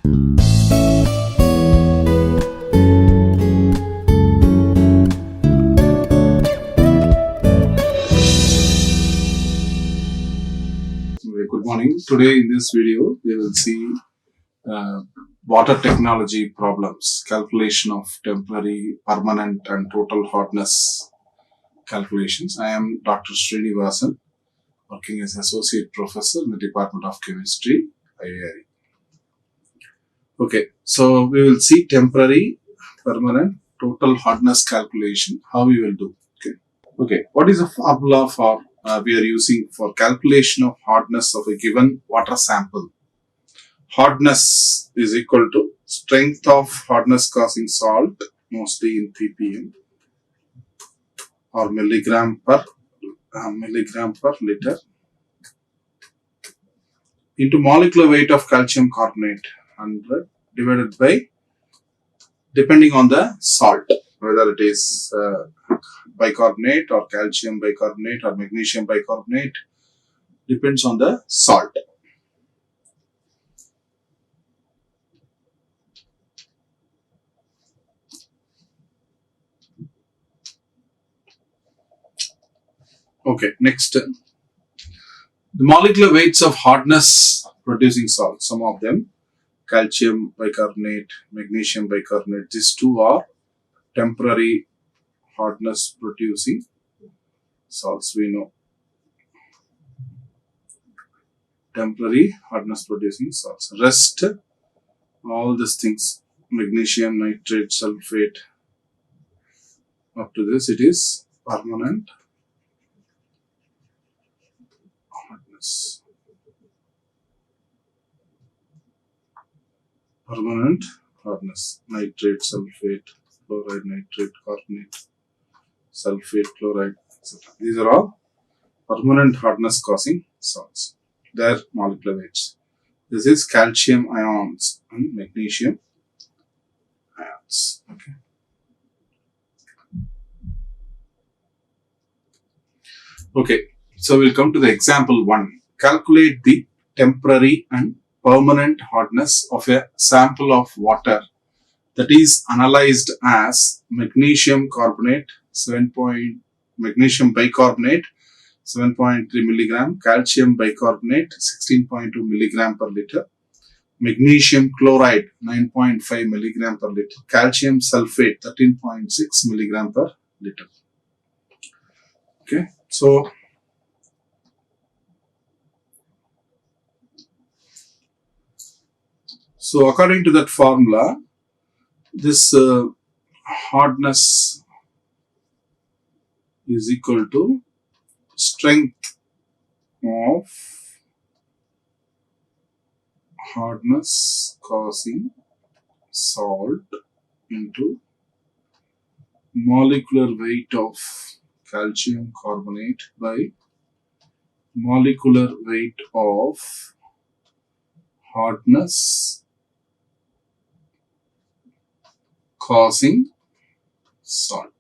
Good morning. Today in this video, we will see water technology problems, calculation of temporary, permanent and total hardness calculations. I am Dr. Srinivasan, working as Associate Professor in the Department of Chemistry, IARE. Okay, so we will see temporary, permanent, total hardness calculation, how we will do. Okay, what is the formula for we are using for calculation of hardness of a given water sample? Hardness is equal to strength of hardness causing salt, mostly in ppm or milligram per liter, into molecular weight of calcium carbonate 100 divided by, depending on the salt, whether it is bicarbonate or calcium bicarbonate or magnesium bicarbonate, depends on the salt. Okay, next, the molecular weights of hardness producing salt, some of them calcium bicarbonate, magnesium bicarbonate, these two are temporary hardness producing salts, we know. Temporary hardness producing salts. Rest, all these things, magnesium, nitrate, sulfate, up to this it is permanent hardness. Permanent hardness, nitrate, sulfate, chloride, nitrate, carbonate, sulfate, chloride, etc. These are all permanent hardness causing salts. Their molecular weights. This is calcium ions and magnesium ions. Okay. Okay, so we'll come to the example 1. Calculate the temporary and permanent hardness of a sample of water that is analyzed as magnesium carbonate, magnesium bicarbonate 7.3 milligram, calcium bicarbonate 16.2 milligram per liter, magnesium chloride 9.5 milligram per liter, calcium sulfate 13.6 milligram per liter. Okay, so according to that formula, this hardness is equal to strength of hardness causing salt into molecular weight of calcium carbonate by molecular weight of hardness causing salt.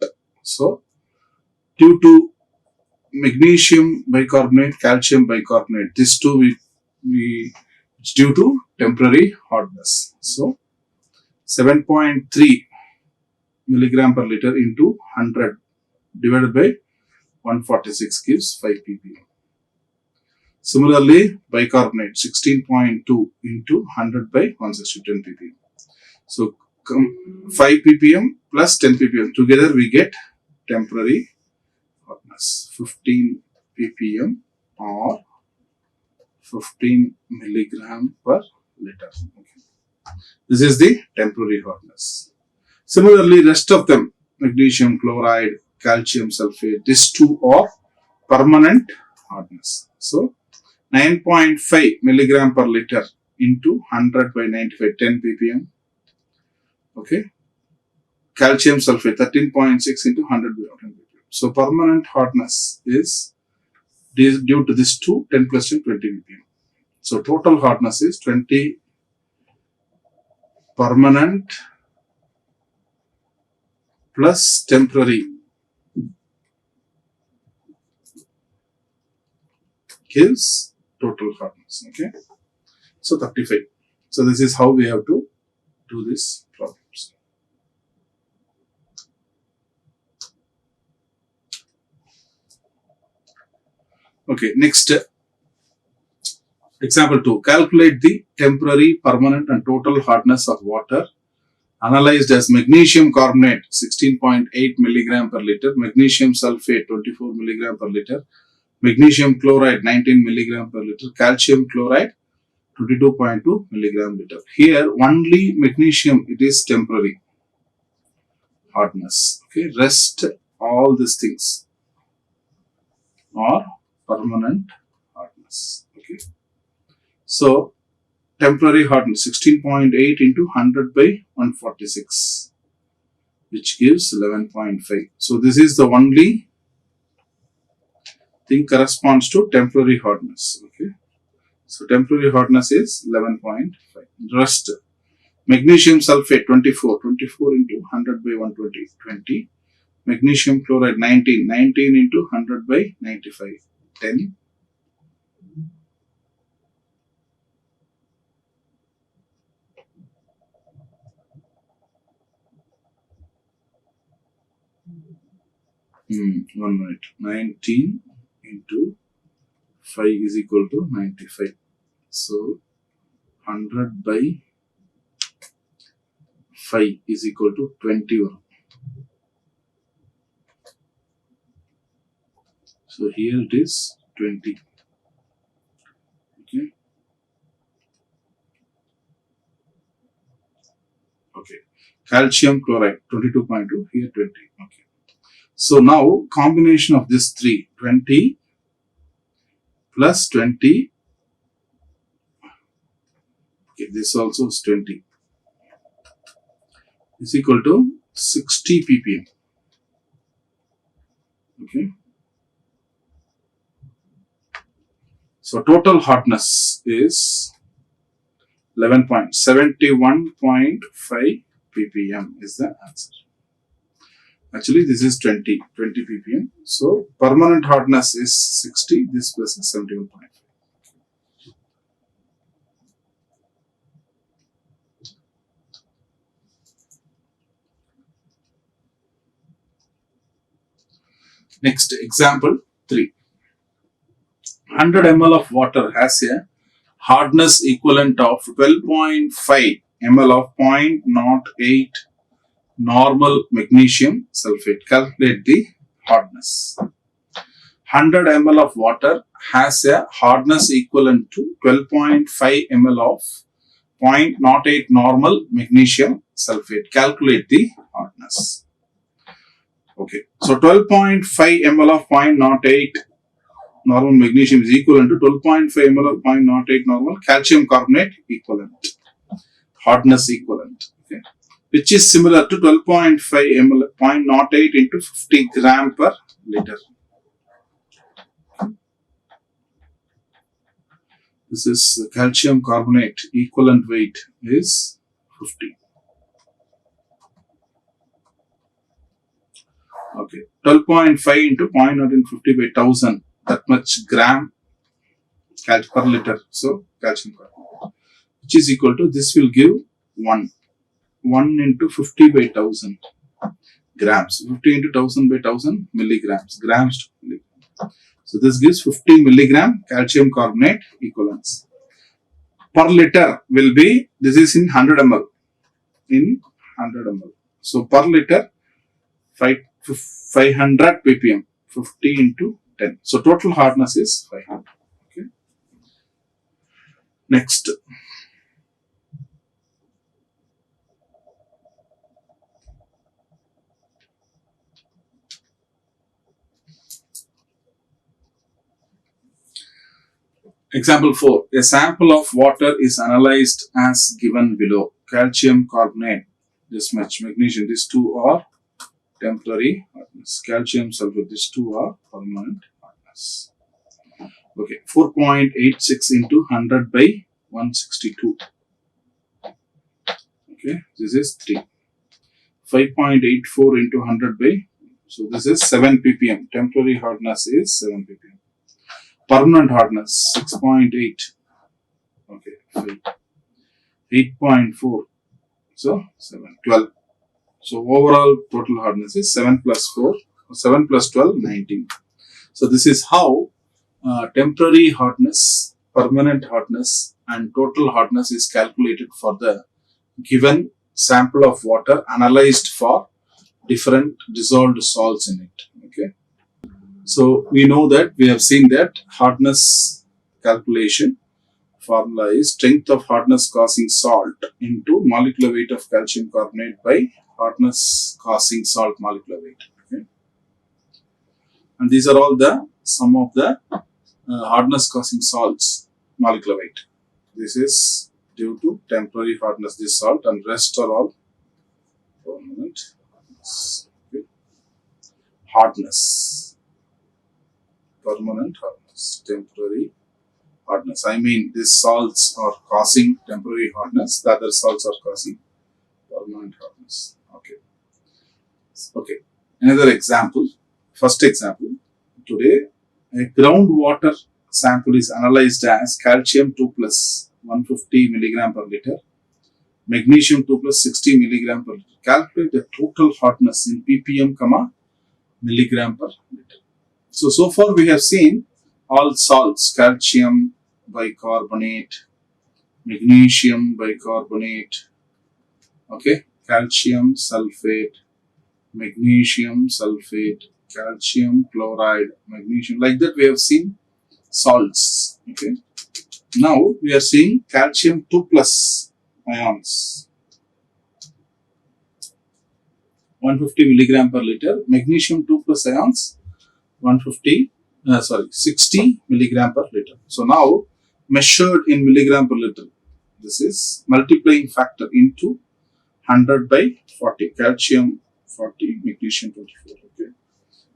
So, due to magnesium bicarbonate, calcium bicarbonate, these two it's due to temporary hardness. So, 7.3 milligram per liter into 100 divided by 146 gives 5 ppm. Similarly, bicarbonate 16.2 into 100 by 160, 10 ppm. So, 5 ppm plus 10 ppm together we get temporary hardness 15 ppm or 15 milligram per liter. Okay. This is the temporary hardness. Similarly, rest of them, magnesium chloride, calcium sulfate, these two are permanent hardness. So, 9.5 milligram per liter into 100 by 95, 10 ppm. Okay. Calcium sulfate 13.6 into 100 by 10 ppm. So, permanent hardness is due to this two, 10 plus 10, 20 ppm. So, total hardness is 20 permanent plus temporary gives total hardness. Okay. So, 35. So this is how we have to do this problems. Okay, next example 2. Calculate the temporary, permanent and total hardness of water analyzed as magnesium carbonate 16.8 milligram per liter, magnesium sulfate 24 milligram per liter, magnesium chloride 19 milligram per liter, calcium chloride 22.2 milligram liter. Here only magnesium, it is temporary hardness. Okay, rest all these things are permanent hardness. Okay, so temporary hardness 16.8 into 100 by 146, which gives 11.5. So this is the only thing corresponds to temporary hardness. Okay, so temporary hardness is 11.5. Rest magnesium sulfate 24 into 100 by 120, 20. Magnesium chloride 19 into 100 by 95, 10. One minute. 19 into 5 is equal to 95. So 100 by 5 is equal to 21. So here it is 20. Okay. Okay. Calcium chloride 22.2, here 20. Okay. So now combination of this 3, 20 plus 20. Okay, this also is 20. Is equal to 60 ppm. Okay. So total hardness is 11.71.5 ppm is the answer. Actually, this is 20 ppm. So permanent hardness is 60. This plus is 71.5. Next, example 3. 100 ml of water has a hardness equivalent of 12.5 ml of 0.08 normal magnesium sulfate. Calculate the hardness. 100 ml of water has a hardness equivalent to 12.5 ml of 0.08 normal magnesium sulfate. Calculate the hardness. Okay, so 12.5 ml of 0.08 normal magnesium is equivalent to 12.5 ml of 0.08 normal calcium carbonate equivalent, hardness equivalent, okay, which is similar to 12.5 ml 0.08 into 50 gram per liter. This is calcium carbonate equivalent weight is 50. Okay, 12.5 into 0.50 by 1000, that much gram per liter. So calcium carbonate, which is equal to, this will give 1 into 50 by 1000 grams. 50 into 1000 by 1000 milligrams. Grams to milligrams. So this gives 50 milligram calcium carbonate equivalence. Per liter will be, this is in 100 ml. In 100 ml. So per liter 500 ppm. 50 into 10. So total hardness is 500. Okay. Next. Example 4. A sample of water is analyzed as given below. Calcium carbonate, this much. Magnesium, these two are temporary hardness. Calcium sulfate, these two are permanent hardness. Okay, 4.86 into 100 by 162. Okay, this is 3. 5.84 into 100 by, so this is 7 ppm. Temporary hardness is 7 ppm. Permanent hardness 6.8. Okay, 5. 8.4. So 7, 12. So overall total hardness is 7 plus 4, 7 plus 12, 19. So this is how temporary hardness, permanent hardness and total hardness is calculated for the given sample of water analyzed for different dissolved salts in it. Okay. So we know that we have seen that hardness calculation formula is strength of hardness causing salt into molecular weight of calcium carbonate by hardness causing salt molecular weight. Okay. And these are all the sum of the hardness causing salts molecular weight. This is due to temporary hardness, this salt, and rest are all permanent. Okay. Hardness, permanent hardness, temporary hardness. I mean, these salts are causing temporary hardness, the other salts are causing permanent hardness. Okay. Okay. Another example. First example. Today, a groundwater sample is analyzed as calcium 2 plus 150 milligram per liter, magnesium 2 plus 60 milligram per liter. Calculate the total hardness in ppm, milligram per liter. So far we have seen all salts: calcium bicarbonate, magnesium bicarbonate, okay, calcium sulfate, magnesium sulfate, calcium chloride, magnesium, like that we have seen salts. Okay. Now we are seeing calcium 2 plus ions, 150 milligram per liter, magnesium 2 plus ions, 60 milligram per liter. So now measured in milligram per liter, this is multiplying factor into 100 by 40, calcium 40, magnesium 24. Okay.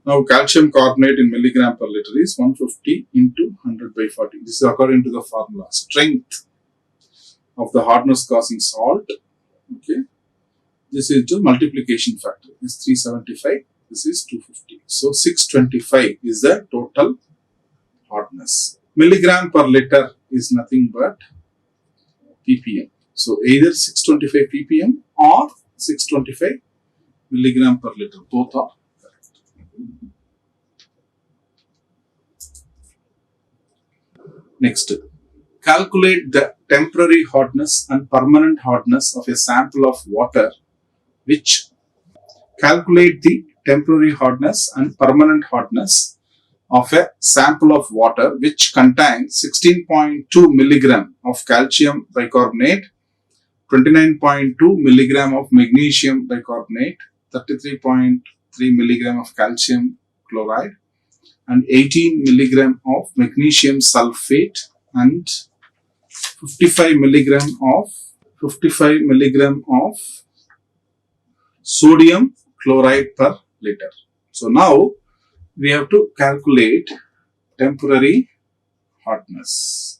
Now calcium carbonate in milligram per liter is 150 into 100 by 40. This is according to the formula. Strength of the hardness causing salt. Okay. This is the multiplication factor. Is 375. This is 250. So 625 is the total hardness. Milligram per liter is nothing but ppm. So either 625 ppm or 625 milligram per liter. Both are correct. Next, calculate the temporary hardness and permanent hardness of a sample of water which calculate the temporary hardness and permanent hardness of a sample of water which contains 16.2 milligram of calcium bicarbonate, 29.2 milligram of magnesium bicarbonate, 33.3 milligram of calcium chloride, and 18 milligram of magnesium sulfate, and 55 milligram of sodium chloride per liter. So now we have to calculate temporary hardness.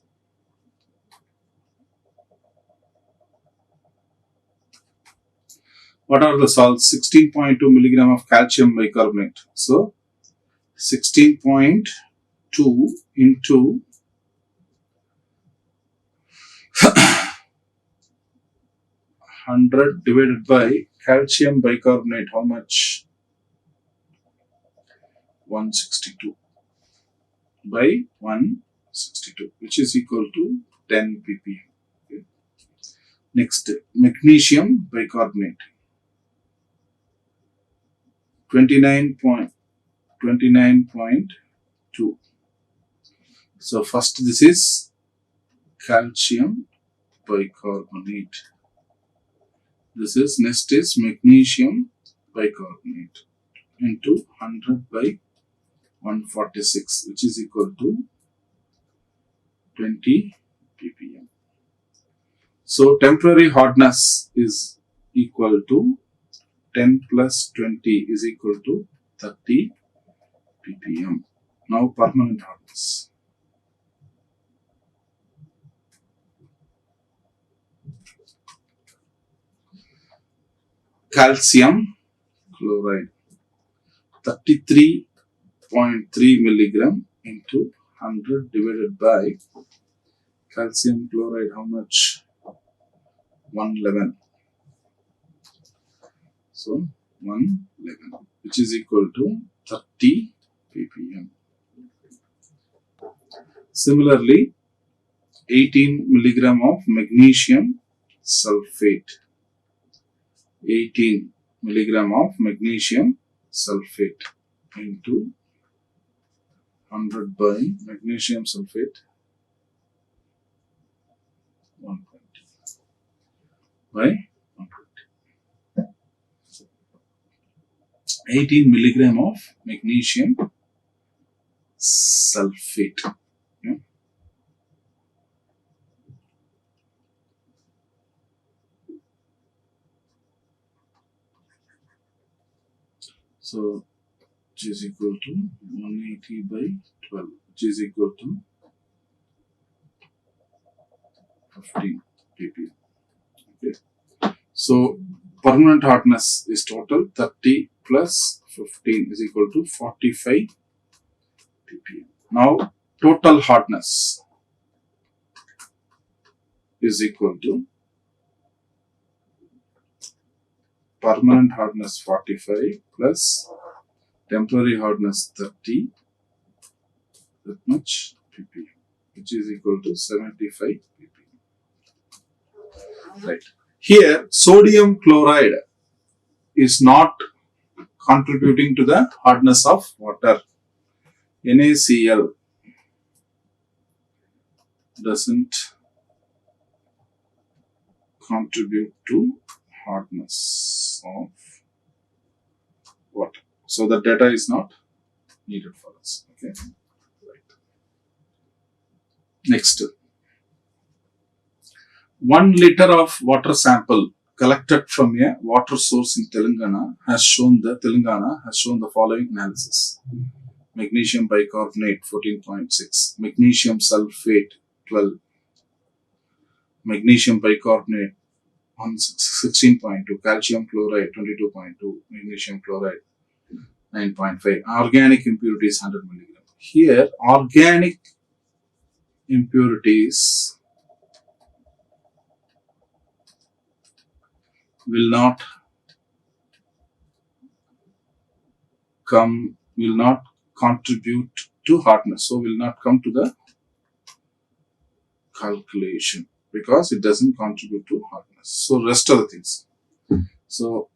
What are the salts? 16.2 milligram of calcium bicarbonate. So 16.2 into 100 divided by calcium bicarbonate. How much? 162 by 162, which is equal to 10 ppm. Okay. Next, magnesium bicarbonate. 29.2. So first this is calcium bicarbonate. This is next is magnesium bicarbonate into 100 by 146, which is equal to 20 ppm. So temporary hardness is equal to 10 plus 20 is equal to 30 ppm. Now permanent hardness. Calcium chloride 33.3 milligram into 100 divided by calcium chloride. How much? 111. So 111, which is equal to 30 ppm. Similarly, 18 milligram of magnesium sulfate. 18 milligram of magnesium sulfate into 100 by magnesium sulfate 120 by 120. 18 milligram of magnesium sulfate. Yeah. So which is equal to 180 by 12, which is equal to 15 ppm. Okay. So permanent hardness is total 30 plus 15 is equal to 45 ppm. Now total hardness is equal to permanent hardness 45 plus temporary hardness 30, that much ppm, which is equal to 75 ppm. Right. Here sodium chloride is not contributing to the hardness of water. NaCl doesn't contribute to hardness of water. So the data is not needed for us. Okay. Right. Next, 1 liter of water sample collected from a water source in Telangana has shown the following analysis: magnesium bicarbonate 14.6, magnesium sulfate 12, magnesium bicarbonate 16.2, calcium chloride 22.2, magnesium chloride 9.5, organic impurities 100 milligram. Here organic impurities will not contribute to hardness, so will not come to the calculation because it doesn't contribute to hardness. So rest of the things. So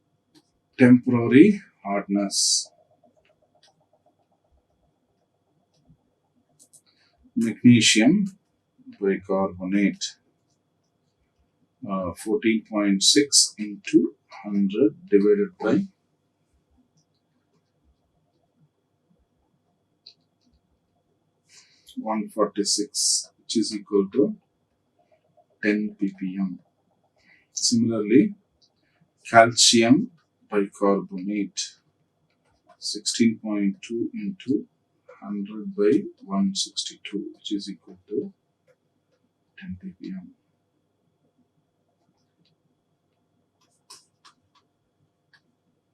temporary hardness, magnesium bicarbonate 14.6 into 100 divided by 146, which is equal to 10 ppm. Similarly, calcium bicarbonate 16.2 into 100 by 162, which is equal to 10 ppm.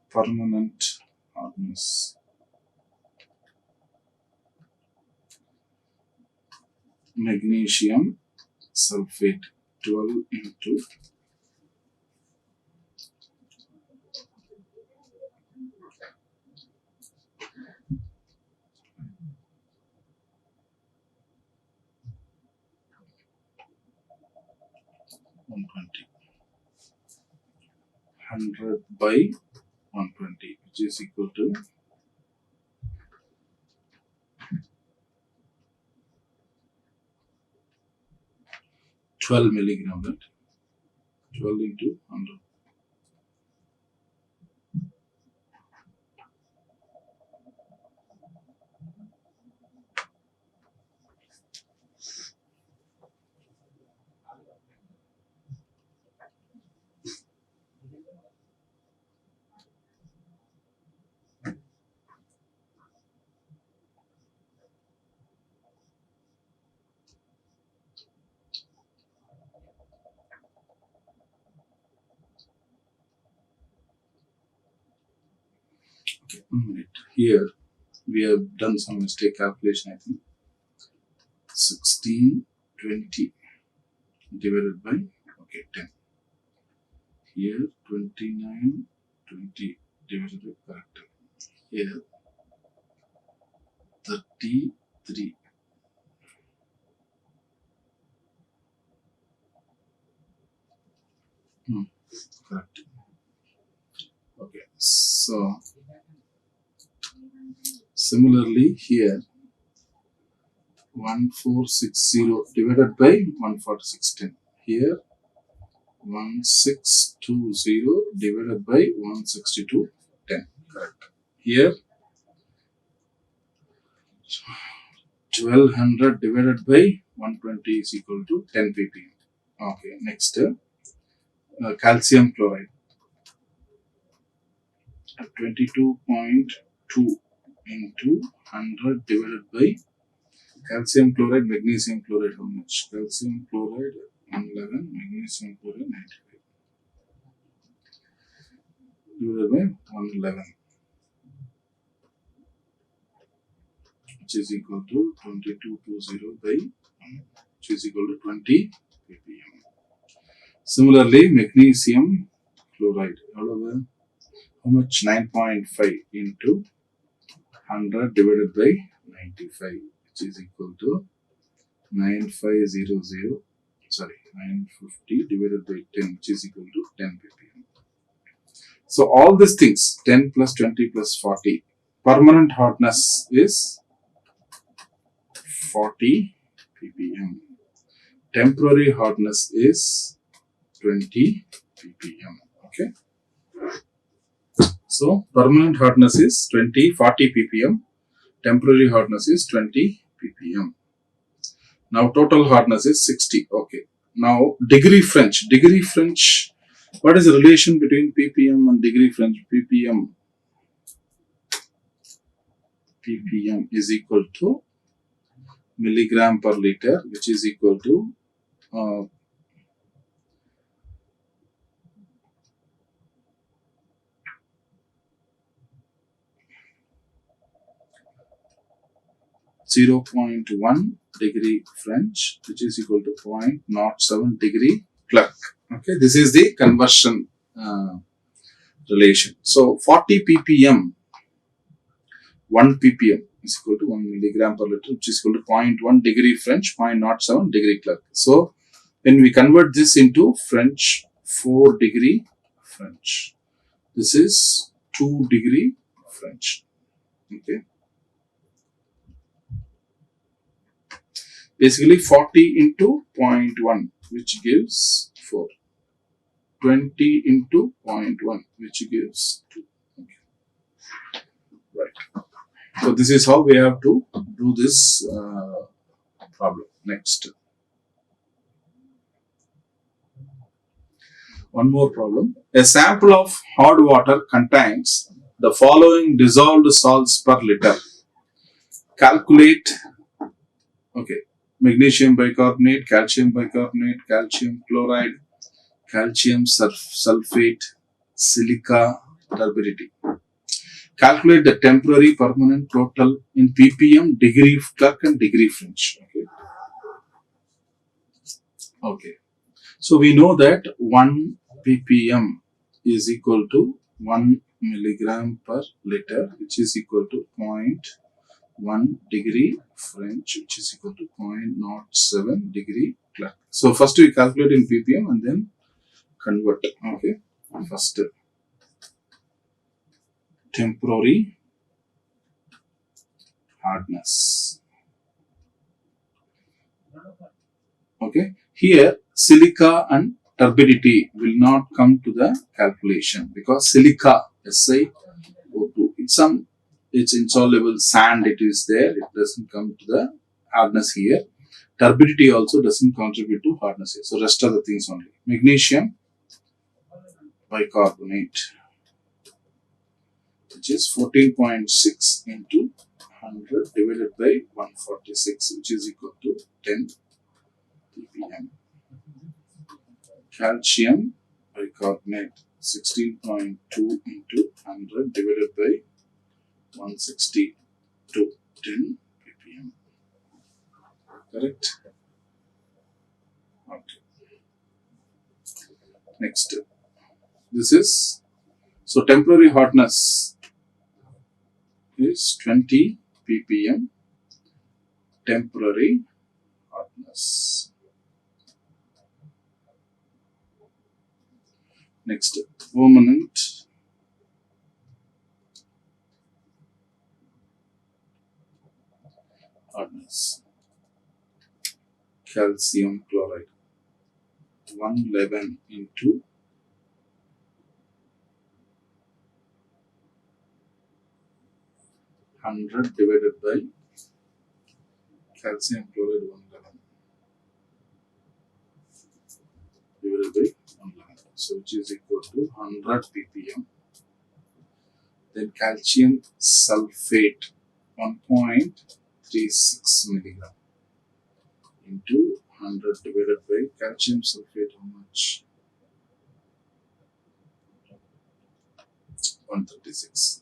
Permanent hardness, magnesium sulfate 12 into 120, 100 by 120, which is equal to 12 milligram, right? 12 into 100. Okay, 1 minute. Here we have done some mistake calculation, I think. 1620 divided by 10. Here 29, 20 divided by correct. Here 33. Correct. Okay. So similarly here 1460 divided by 14610. Here 1620 divided by 16210. Correct. Here 1200 divided by 120 is equal to 10 ppm. Okay. Next, calcium chloride. 22.2 into 100 divided by calcium chloride, magnesium chloride. How much? Calcium chloride 111, magnesium chloride 95 divided by 111, which is equal to 2220 by 1, which is equal to 20 ppm. Similarly, magnesium chloride. How much? 9.5 into 100 divided by 95, which is equal to 9500, 950 divided by 10, which is equal to 10 ppm. So all these things, 10 plus 20 plus 40, permanent hardness is 40 ppm. Temporary hardness is 20 ppm. Okay. So permanent hardness is 40 ppm. Temporary hardness is 20 ppm. Now total hardness is 60. Okay. Now degree French. Degree French. What is the relation between ppm and degree French? ppm is equal to milligram per liter, which is equal to 0.1 degree French, which is equal to 0.07 degree Clerk. Okay, this is the conversion relation. So 40 ppm, 1 ppm is equal to 1 milligram per liter, which is equal to 0.1 degree French, 0.07 degree Clerk. So when we convert this into French, 4 degree French, this is 2 degree French. Okay. Basically 40 into 0.1, which gives 4. 20 into 0.1, which gives 2. Okay. Right. So this is how we have to do this problem. Next. One more problem. A sample of hard water contains the following dissolved salts per liter. Calculate. Okay. Magnesium bicarbonate, calcium chloride, calcium sulfate, silica, turbidity. Calculate the temporary, permanent, total in ppm, degree Clerk and degree French. Okay. So we know that 1 ppm is equal to 1 milligram per liter, which is equal to 0.1 degree French, which is equal to 0.07 degree Clerk. So first we calculate in ppm and then convert. Okay. First, temporary hardness. Okay. Here silica and turbidity will not come to the calculation because silica, SiO2, it's insoluble sand, it is there, it doesn't come to the hardness here. Turbidity also doesn't contribute to hardness here. So rest of the things only. Magnesium bicarbonate, which is 14.6 into 100 divided by 146, which is equal to 10 ppm. Calcium bicarbonate, 16.2 into 100 divided by 162, 10 ppm. Correct? Okay. Next. This is, so temporary hardness is 20 ppm temporary hardness. Next, permanent hardness. Calcium chloride 111 into 100 divided by calcium chloride 111 divided by 111, so which is equal to 100 ppm. Then calcium sulfate 1.36 milligram into 100 divided by calcium sulfate, how much? 136.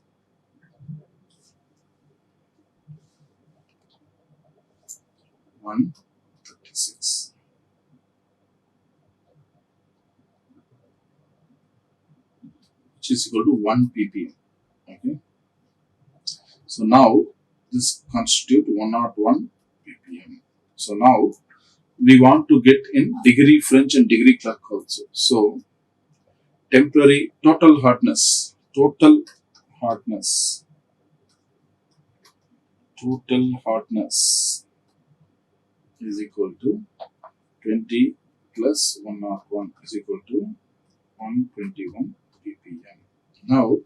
Which is equal to 1 ppm. Okay. So now this constitute 101 ppm. So now we want to get in degree French and degree clerk also. So temporary total hardness is equal to 20 plus 101 is equal to 121 ppm. Now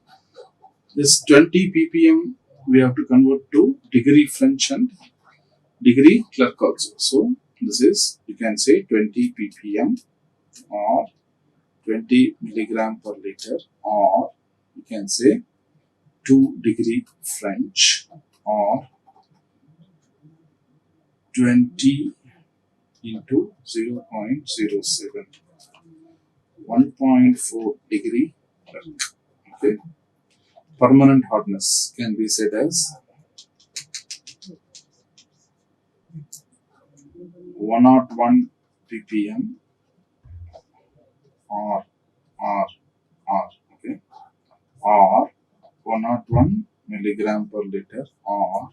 this 20 ppm we have to convert to degree French and degree clerk also. So this is, you can say 20 ppm or 20 milligram per liter, or you can say 2 degree French or 20 into 0.07, 1.4 degree clerk. Okay. Permanent hardness can be said as 101 ppm or okay, or 101 milligram per liter or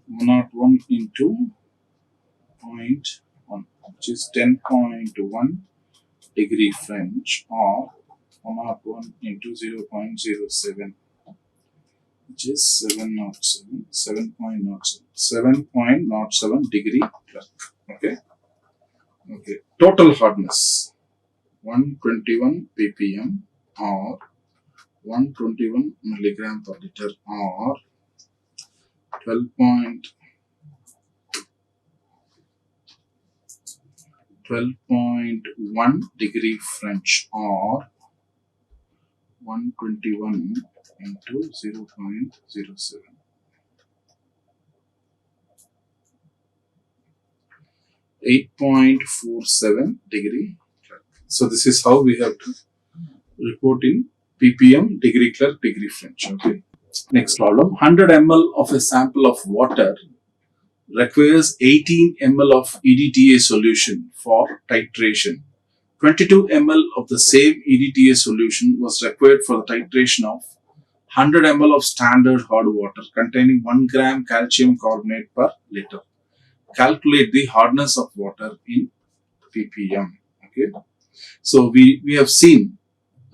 101 into 0.1, which is 10.1 degree French, or 101 into 0.07, which is 7.07 degree clerk. Okay. Okay. Total hardness 121 ppm or 121 milligram per liter or 12.1 degree French or 121 into 0.07. 8.47 degree clerk. So this is how we have to report in ppm, degree clerk, degree French. Okay. Next problem. 100 ml of a sample of water requires 18 ml of EDTA solution for titration. 22 ml of the same EDTA solution was required for the titration of 100 ml of standard hard water containing 1 gram calcium carbonate per liter. Calculate the hardness of water in ppm. Okay. So we have seen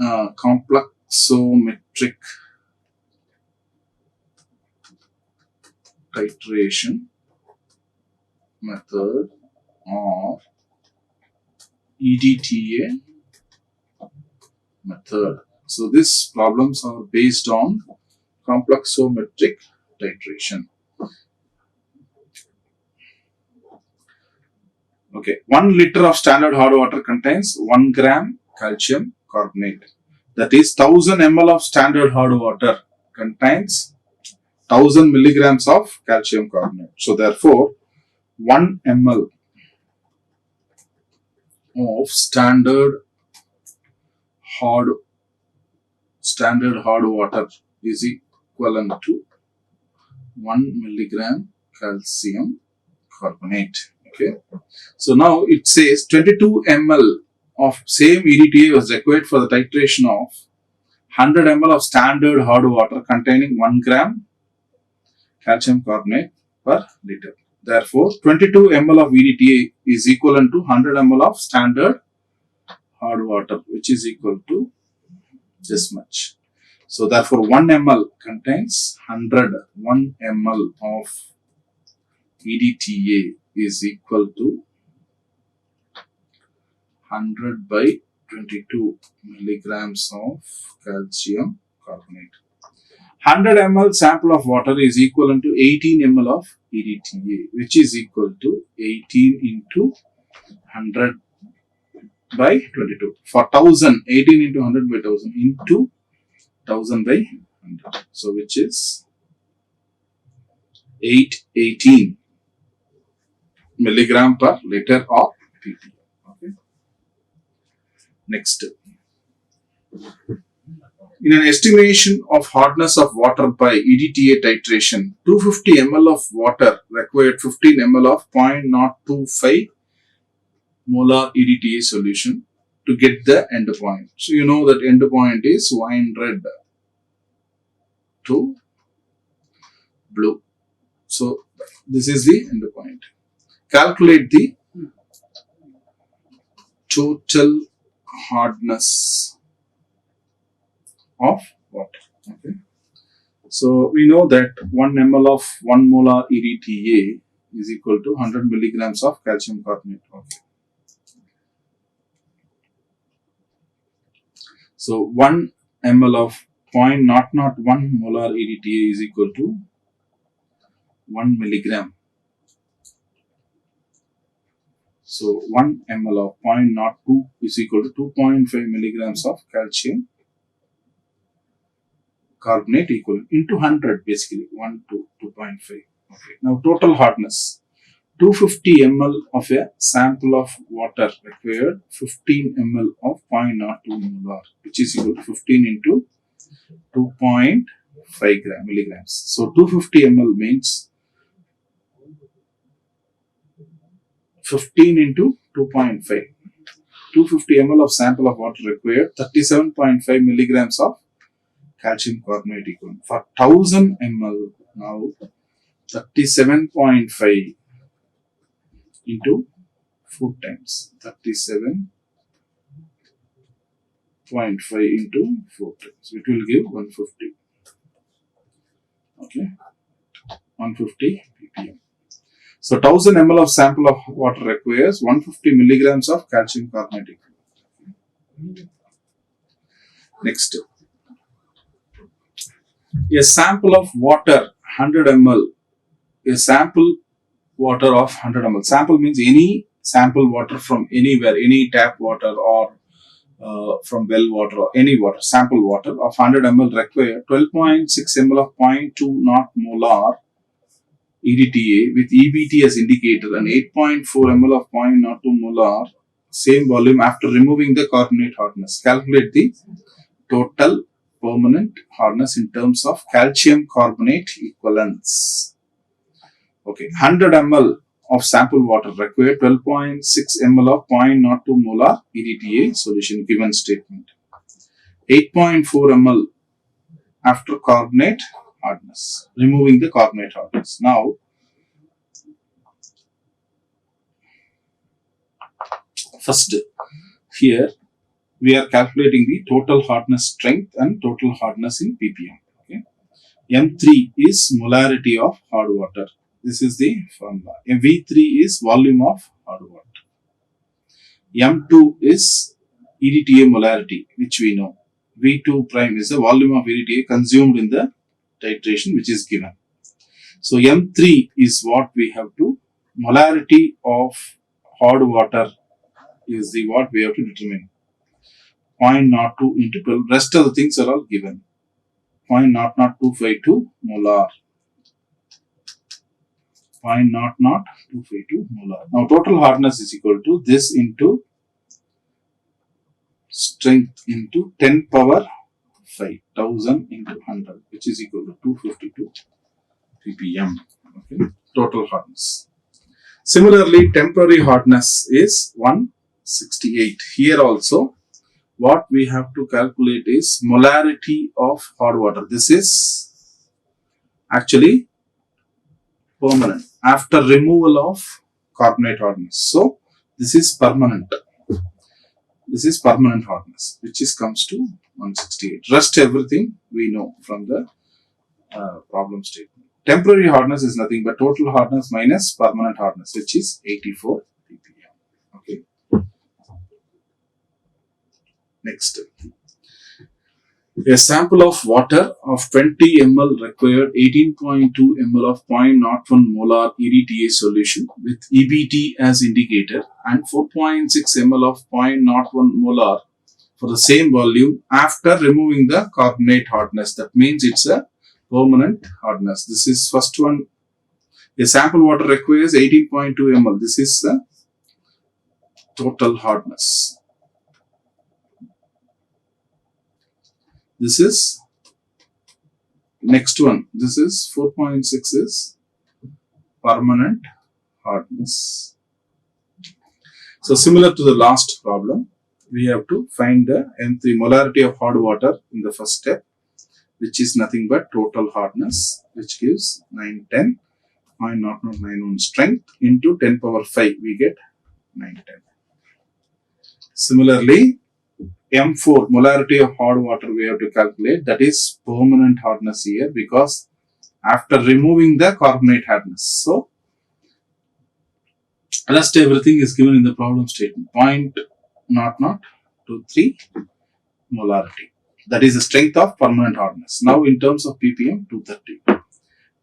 complexometric titration method or EDTA method. So these problems are based on complexometric titration. Okay, 1 liter of standard hard water contains 1 gram calcium carbonate. That is 1000 ml of standard hard water contains 1000 milligrams of calcium carbonate. So therefore 1 ml of standard hard water is equivalent to 1 milligram calcium carbonate. Okay. So now it says 22 ml of same EDTA was required for the titration of 100 ml of standard hard water containing 1 gram calcium carbonate per liter. Therefore, 22 ml of EDTA is equivalent to 100 ml of standard hard water, which is equal to this much. So, therefore, 1 ml contains 1 ml of EDTA is equal to 100 by 22 milligrams of calcium carbonate. 100 ml sample of water is equivalent to 18 ml of EDTA, which is equal to 18 into 100 by 22. For 1000, 18 into 100 by 1000 into 1000 by 100. So, which is 818 milligram per liter of ppm. Okay. Next. In an estimation of hardness of water by EDTA titration, 250 ml of water required 15 ml of 0.025 molar EDTA solution to get the end point. So, you know that end point is wine red to blue. So, this is the end point. Calculate the total hardness of water. Okay. So, we know that 1 ml of 1 molar EDTA is equal to 100 milligrams of calcium carbonate. Okay. So, 1 ml of 0.001 molar EDTA is equal to 1 milligram. So, 1 ml of 0.02 is equal to 2.5 milligrams of calcium carbonate equal into 100, basically 1 to 2.5. Okay. Now, total hardness. 250 ml of a sample of water required 15 ml of 0.02 molar, which is equal to 15 into 2.5 milligrams. So, 250 ml means 15 into 2.5. 250 ml of sample of water required 37.5 milligrams of calcium carbonate equal. For 1000 ml, now 37.5 into 4 times. 37.5 into 4 times. It will give 150. Okay. 150 ppm. So, 1000 ml of sample of water requires 150 milligrams of calcium carbonate. Next, a sample of water 100 ml, a sample water of 100 ml. Sample means any sample water from anywhere, any tap water or from well water or any water, sample water of 100 ml require 12.6 ml of 0.20 molar EDTA with EBT as indicator and 8.4 ml of 0.02 molar same volume after removing the carbonate hardness. Calculate the total permanent hardness in terms of calcium carbonate equivalence. Okay, 100 ml of sample water required 12.6 ml of 0.02 molar EDTA solution given statement. 8.4 ml after carbonate hardness, removing the carbonate hardness. Now, first here we are calculating the total hardness strength and total hardness in ppm. Okay. M3 is molarity of hard water. This is the formula. V3 is volume of hard water. M2 is EDTA molarity, which we know. V2 prime is the volume of EDTA consumed in the titration, which is given. So, M3 is what we have to, molarity of hard water is the what we have to determine. 0.02 into 12. Rest of the things are all given. 0.00252 molar. 0.00252 molar. Now, total hardness is equal to this into strength into 10 power 5, 1000 into 100, which is equal to 252 ppm. Okay. Total hardness. Similarly, temporary hardness is 168. Here also, what we have to calculate is molarity of hot water. This is actually permanent after removal of carbonate hardness. So, this is permanent. This is permanent hardness, which is comes to 168. Rest everything we know from the problem statement. Temporary hardness is nothing but total hardness minus permanent hardness, which is 84 ppm. Okay. Next, a sample of water of 20 ml required 18.2 ml of 0.01 molar EDTA solution with EBT as indicator and 4.6 ml of 0.01 molar for the same volume after removing the carbonate hardness. That means it's a permanent hardness. This is first one. A sample water requires 18.2 ml. This is the total hardness. This is next one. This is 4.6 is permanent hardness. So similar to the last problem, we have to find the molarity of hot water in the first step, which is nothing but total hardness, which gives 910, 0.0091 strength into 10 power 5, we get 910. Similarly, M4, molarity of hot water, we have to calculate. That is permanent hardness here because after removing the carbonate hardness. So, rest everything is given in the problem statement. 0.0023 molarity. That is the strength of permanent hardness. Now, in terms of ppm, 230.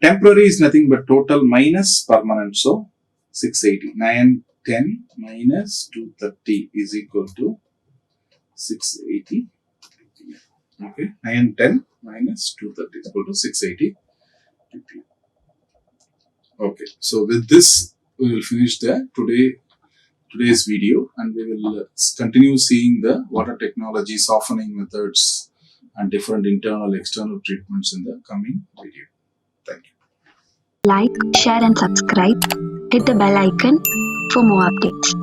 Temporary is nothing but total minus permanent. So, 680. 910 minus 230 is equal to 680 ppm. Okay, 910 minus 230 is equal to 680 ppm. Okay, so with this, we will finish today's video, and we will continue seeing the water technology softening methods and different internal external treatments in the coming video. Thank you. Like, share and subscribe. Hit the bell icon for more updates.